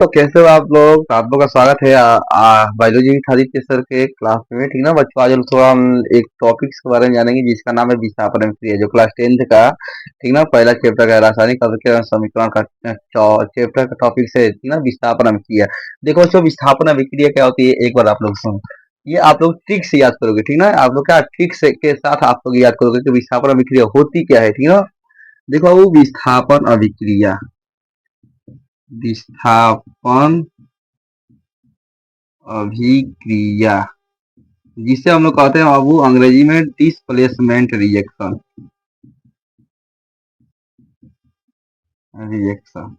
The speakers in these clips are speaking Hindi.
तो कैसे हो आप लोग? तो आप लोग का स्वागत है बायोलॉजी आदित्य सर के क्लास में। ठीक ना बच्चों, आज हम थोड़ा हम एक टॉपिक के बारे में जानेंगे जिसका नाम है विस्थापन क्रिया, जो क्लास 10th का ठीक ना पहला चैप्टर का रासायनिक अभिक्रिया समीकरण का चैप्टर का टॉपिक से ठीक ना विस्थापन अभिक्रिया। देखो बच्चों, विस्थापन अभिक्रिया क्या होती है एक बार आप लोग सुनो। ये आप लोग ट्रिक से याद करोगे, ठीक ना। आप लोग क्या ट्रिक से के साथ आप लोग याद करोगे कि विस्थापन अभिक्रिया होती क्या है, ठीक ना। देखो वो विस्थापन अभिक्रिया, विस्थापन अभिक्रिया जिसे हम लोग कहते हैं बाबू अंग्रेजी में डिस्प्लेसमेंट रिएक्शन। रिएक्शन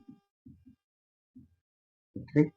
ठीक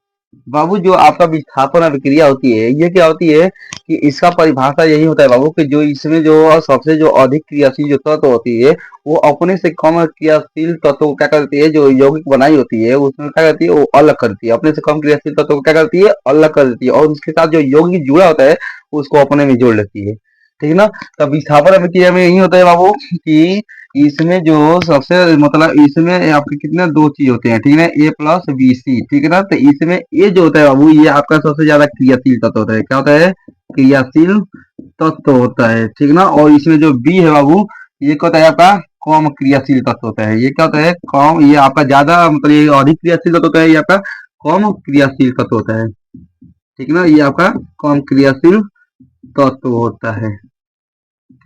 बाबू, जो आपका विस्थापन अभिक्रिया होती है ये क्या होती है कि इसका परिभाषा यही होता है बाबू कि जो इसमें जो सबसे जो अधिक क्रियाशील जो तत्व होती है वो अपने से कम क्रियाशील तत्व को क्या करती है, जो यौगिक बनाई होती है उसमें क्या करती है वो अलग करती है। अपने से कम क्रियाशील तत्व को क्या करती है, अलग कर देती है, और उसके साथ जो यौगिक जुड़ा होता है उसको अपने में जोड़ लेती है। ठीक ना। तब विस्थापन अभिक्रिया में यही होता है बाबू कि इसमें जो सबसे मतलब इसमें आपके कितने दो चीज होते हैं, ठीक है, ए प्लस बी सी, ठीक है ना। तो इसमें ए जो होता है बाबू ये आपका सबसे ज्यादा क्रियाशील तत्व होता है। क्या होता है? क्रियाशील तत्व होता है, ठीक ना। और इसमें जो बी है बाबू ये क्या होता है आपका कम क्रियाशील तत्व होता है। ये क्या होता है? कम। ये आपका ज्यादा मतलब ये अधिक क्रियाशील तत्व होता है, ये आपका कम क्रियाशील तत्व होता है, ठीक ना। ये आपका कम क्रियाशील तत्व होता है,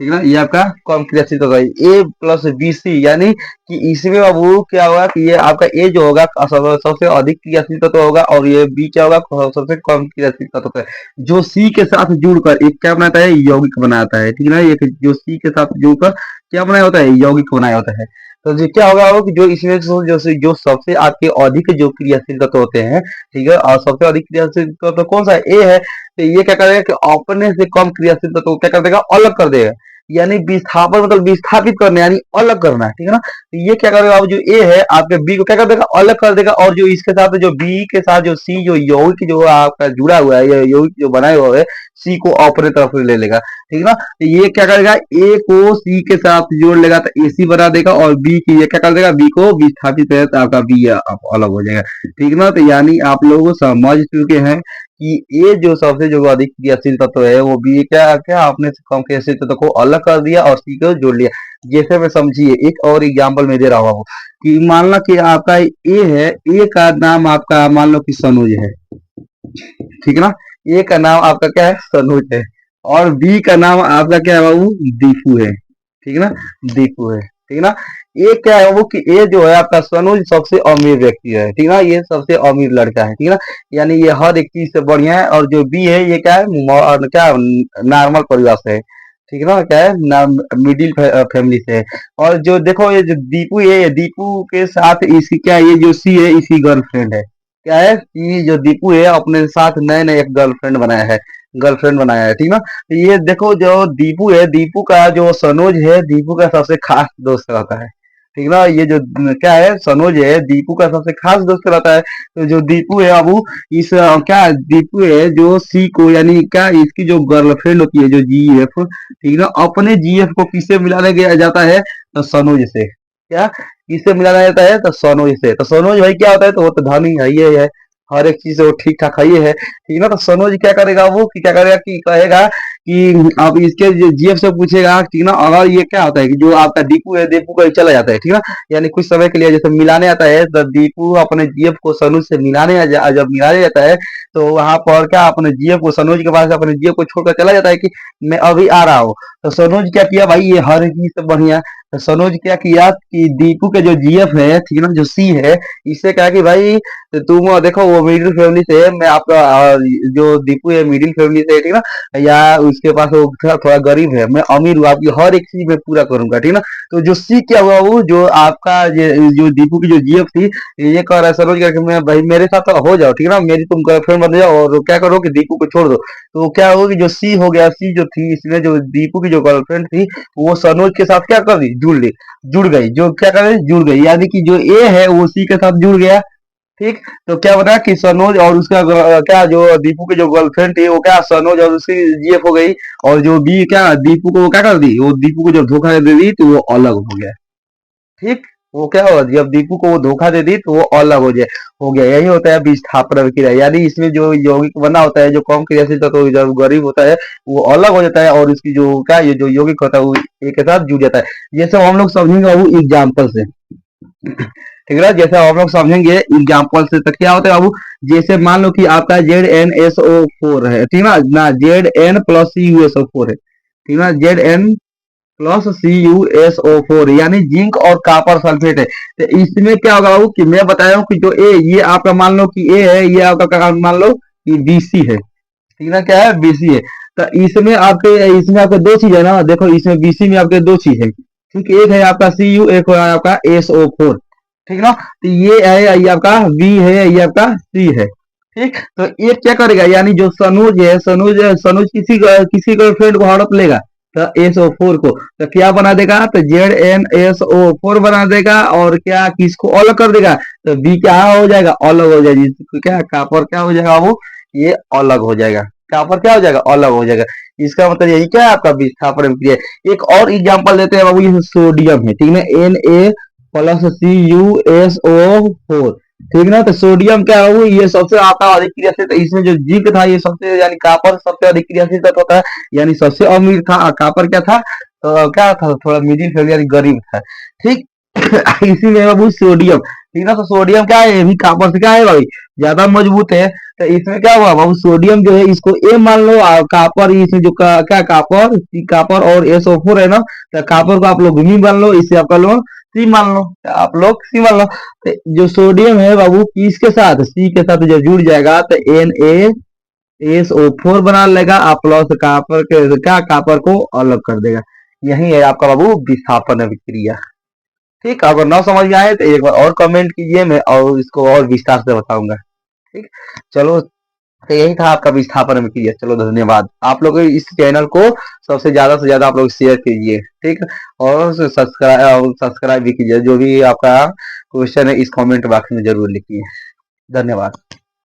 ठीक ना। ये आपका कम क्रियाशील होगा ए प्लस बी सी, यानी कि इसमें बाबू क्या होगा कि ये आपका ए जो होगा सबसे अधिक क्रियाशील तत्व होगा, और ये बी क्या होगा सबसे कम क्रियाशील तत्व है। जो सी के साथ जुड़कर एक क्या बनाता है, यौगिक बनाता है, ठीक ना। ये जो सी के साथ जुड़कर क्या बनाया होता है, यौगिक बनाया होता है। तो जो क्या होगा वो कि जो इसमें जो सबसे आपके अधिक जो क्रियाशील तत्व होते हैं, ठीक है, और सबसे अधिक क्रियाशील तत्व कौन सा ए है, तो ये क्या करेगा कि अपने से कम क्रियाशील तत्व को क्या कर देगा, अलग कर देगा। यानी विस्थापन मतलब विस्थापित करना यानी अलग करना, ठीक है ना। तो ये क्या करेगा, अब जो ए है आपके बी को क्या कर देगा, अलग कर देगा, और जो इसके साथ जो बी के साथ जो सी जो यौगिक जो आपका जुड़ा हुआ है, ये यौगिक जो बनाए हुए है सी को अपने तरफ ले लेगा, ठीक है ना। तो ये क्या करेगा, ए को सी के साथ जोड़ लेगा तो ए सी बना देगा, और बी की ये क्या कर देगा, बी को विस्थापित करेगा तो आपका बी अलग हो जाएगा, ठीक ना। तो यानी आप लोग समझ चुके हैं कि ये जो सबसे जो अधिक क्रियाशील तत्व है वो भी क्या क्या आपने से कम क्रियाशील तत्व को अलग कर दिया और सी को जोड़ लिया। जैसे में समझिए एक और एग्जांपल में दे रहा हूँ कि मान लो कि आपका ए है, ए का नाम आपका मान लो कि सनोज है, ठीक है ना। ए का नाम आपका क्या है, सनोज है, और बी का नाम आपका क्या है बाबू, दीपू है, ठीक है ना। दीपू है, ठीक है ना। ये क्या है वो कि ये जो है आपका सनोज सबसे अमीर व्यक्ति है, ठीक है ना। ये सबसे अमीर लड़का है, ठीक है ना। यानी ये हर एक चीज से बढ़िया है। और जो बी है ये क्या है, क्या नॉर्मल परिवार से है, ठीक है ना। क्या है, मिडिल फैमिली से है। और जो देखो ये जो दीपू है, ये दीपू के साथ इसकी क्या है, ये जो सी है इसकी गर्लफ्रेंड है। क्या है कि जो दीपू है अपने साथ नए नए एक गर्लफ्रेंड बनाया है, ठीक ना। तो ये देखो जो दीपू है, दीपू का जो सनोज है दीपू का सबसे खास दोस्त रहता है, ठीक ना। ये जो क्या है सनोज है दीपू का सबसे खास दोस्त रहता है। तो जो दीपू है अब इस क्या दीपू है जो सी को यानी क्या इसकी जो गर्लफ्रेंड होती है जो जीएफ, ठीक ना, अपने जीएफ को किससे मिलाने गया जाता है, तो सनोज से। क्या किससे मिलाना जाता है, तो सनोज से। तो सनोज भाई क्या होता है, तो वो तो धनी है, ये है, हर एक चीज से वो ठीक ठाक है, ये है, ठीक ना। तो सनोज क्या करेगा वो कि क्या करेगा कि कहेगा कि अब इसके जीएफ से पूछेगा, ठीक ना। अगर ये क्या होता है कि जो आपका दीपू है दीपू का चला जाता है, ठीक ना, यानी कुछ समय के लिए जैसे मिलाने आता है तो दीपू अपने जीएफ को सनोज से मिलाने जब मिलाने जाता है तो वहां पर क्या अपने जीएफ को सनोज के पास अपने जीएफ को छोड़कर चला जाता है कि मैं अभी आ रहा हूँ। तो सनोज क्या किया भाई, ये हर एक चीज से बढ़िया। तो सनोज क्या किया कि दीपू के जो जीएफ है, ठीक है ना, जो सी है, इससे कहा कि भाई तो तुम देखो वो मिडिल फैमिली से है, मैं आपका जो दीपू है मिडिल फैमिली से है, ठीक ना, या उसके पास वो थोड़ा गरीब है, मैं अमीर हूँ, आपकी हर एक चीज मैं पूरा करूंगा, ठीक ना। तो जो सी क्या हुआ वो जो आपका जो दीपू की जो जीएफ थी ये कह रहा है सरोज का कि मैं भाई मेरे साथ तो हो जाओ, ठीक ना, मेरी तुम गर्लफ्रेंड बन जाओ और क्या करो कि दीपू को छोड़ दो। तो क्या होगा कि जो सी हो गया, सी जो थी इसने जो दीपू की जो गर्लफ्रेंड थी वो सनोज के साथ क्या कर दी, जुड़ गई, जो क्या कर रही जुड़ गई, यानी कि जो ए है वो सी के साथ जुड़ गया, ठीक। तो क्या बना कि सनोज और उसका क्या जो दीपू की जो गर्लफ्रेंड थी वो क्या सनोज और उसकी जीएफ हो गई, और जो बी क्या दीपू को वो क्या कर दी, वो दीपू को जब धोखा दे दी तो वो अलग हो गया, ठीक। वो क्या होगा, जब दीपू को वो धोखा दे दी तो वो अलग हो गया। यही होता है विस्थापन अभिक्रिया, यानी इसमें जो यौगिक बना होता है, जो कम क्रियाशील तत्व तो जब गरीब होता है वो अलग हो जाता है, और इसकी जो क्या ये जो यौगिक होता है वो एक के साथ जुड़ जाता है। ये सब हम लोग समझेंगे बाबू एग्जाम्पल से। ठीक है ना, जैसे हम लोग समझेंगे एग्जाम्पल से, तो क्या होता है बाबू, जैसे मान लो कि आपका ZnSO4 है, ठीक है ना, Zn प्लस CuSO4 है, ठीक है ना, Zn+CuSO4 यानी जिंक और कॉपर सल्फेट है। तो इसमें क्या होगा बाबू कि मैं बताया हूँ कि जो ए ये आपका मान लो कि ए है, ये आपका मान लो कि BC है, ठीक है ना, क्या है BC है। तो इसमें आपके दो चीज है ना, देखो इसमें BC में आपके दो चीज है, ठीक, एक है आपका Cu, एक है आपका SO4, ठीक ना। तो ये है, ये आपका V है, ये आपका C है, ठीक। तो ये क्या करेगा, यानी जो सनुज किसी गर्लफ्रेंड को हड़प लेगा, तो SO4 को तो क्या बना देगा, तो ZnSO4 बना देगा, और क्या किसको अलग कर देगा, तो B क्या हो जाएगा, अलग हो जाएगा, जिसको क्या कॉपर क्या हो जाएगा वो, ये अलग हो जाएगा, कॉपर क्या हो जाएगा, अलग हो जाएगा। इसका मतलब यही क्या है, आपका विस्थापन अभिक्रिया। एक और एग्जांपल देते हैं बाबू, ये सोडियम है, ठीक है, Na+CuSO4, ठीक ना। तो सोडियम क्या है, वो ये सबसे आता अधिक क्रियाशील, तो इसमें जो जिंक था ये सबसे, यानी कॉपर सबसे अधिक क्रियाशील तत्व होता है, यानी सबसे अमीर था, कॉपर क्या था, तो क्या था, थोड़ा मिडिल फेल यानी गरीब था, ठीक। इसी में बाबू सोडियम, ठीक ना। तो सोडियम क्या है, ये भी कॉपर से क्या है भाई, ज्यादा मजबूत है। तो इसमें क्या हुआ बाबू, सोडियम जो है इसको ए मान लो, और कॉपर इसमें जो क्या कॉपर और SO4 है ना, तो कॉपर को आप लोग भी मान लो, इसे आप कर लो सी मान लो, तो आप लोग सी मान लो। तो जो सोडियम है बाबू किसके साथ, सी के साथ जब जुड़ जाएगा तो NaSO4 बना लेगा, आप प्लस कॉपर के क्या कॉपर को अलग कर देगा। यही है आपका बाबू विस्थापन अभिक्रिया। ठीक, अगर ना समझ में आए तो एक बार और कमेंट कीजिए, मैं और इसको और विस्तार से बताऊंगा। ठीक, चलो, तो यही था आपका विस्थापन अभिक्रिया। चलो धन्यवाद। आप लोग इस चैनल को सबसे ज्यादा से ज्यादा आप लोग शेयर कीजिए, ठीक, और सब्सक्राइब भी कीजिए। जो भी आपका क्वेश्चन है इस कमेंट बॉक्स में जरूर लिखिए। धन्यवाद।